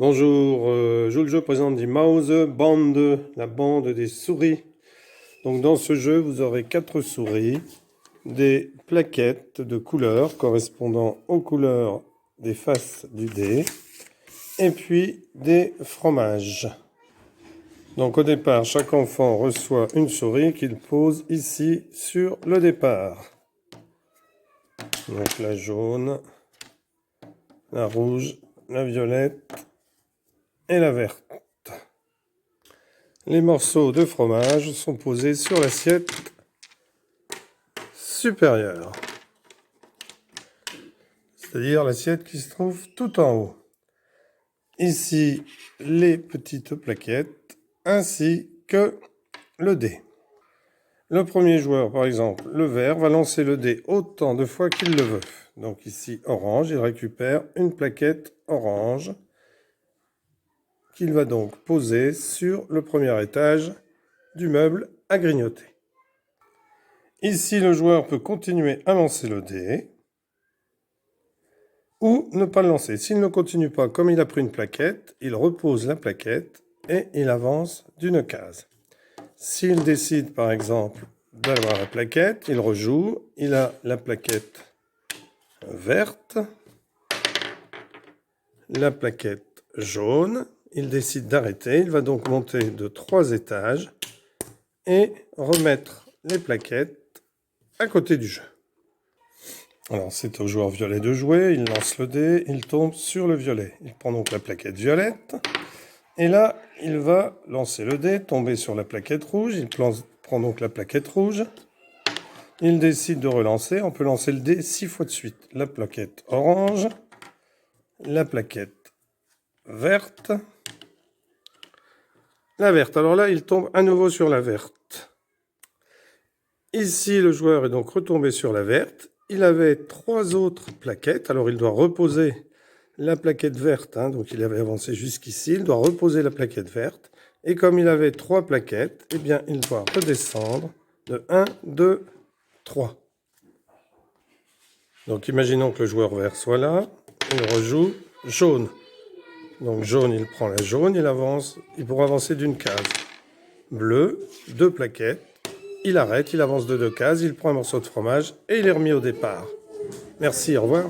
Bonjour, joue le jeu présente dit Mouse Band, la bande des souris. Donc dans ce jeu, vous aurez 4 souris, des plaquettes de couleurs correspondant aux couleurs des faces du dé, et puis des fromages. Donc au départ, chaque enfant reçoit une souris qu'il pose ici sur le départ. Donc la jaune, la rouge, la violette et la verte. Les morceaux de fromage sont posés sur l'assiette supérieure, c'est-à-dire l'assiette qui se trouve tout en haut. Ici, les petites plaquettes ainsi que le dé. Le premier joueur, par exemple, le vert, va lancer le dé autant de fois qu'il le veut. Donc ici, orange, il récupère une plaquette orange qu'il va donc poser sur le premier étage du meuble à grignoter. Ici, le joueur peut continuer à lancer le dé ou ne pas le lancer. S'il ne continue pas, comme il a pris une plaquette, il repose la plaquette et il avance d'une case. S'il décide, par exemple, d'avoir la plaquette, il rejoue. Il a la plaquette verte, la plaquette jaune. Il décide d'arrêter. Il va donc monter de 3 étages et remettre les plaquettes à côté du jeu. Alors c'est au joueur violet de jouer, il lance le dé, il tombe sur le violet. Il prend donc la plaquette violette, et là il va lancer le dé, tomber sur la plaquette rouge, il prend donc la plaquette rouge. Il décide de relancer, on peut lancer le dé 6 fois de suite. La plaquette orange, la plaquette verte, la verte. Alors là il tombe à nouveau sur la verte. Ici, le joueur est donc retombé sur la verte. Il avait 3 autres plaquettes. Alors, il doit reposer la plaquette verte. Donc, il avait avancé jusqu'ici. Il doit reposer la plaquette verte. Et comme il avait 3 plaquettes, eh bien, il doit redescendre de 1, 2, 3. Donc, imaginons que le joueur vert soit là. Il rejoue jaune. Donc, jaune, il prend la jaune. Il avance. Il pourra avancer d'une case. Bleu, 2 plaquettes. Il arrête, il avance de 2 cases, il prend un morceau de fromage et il est remis au départ. Merci, au revoir.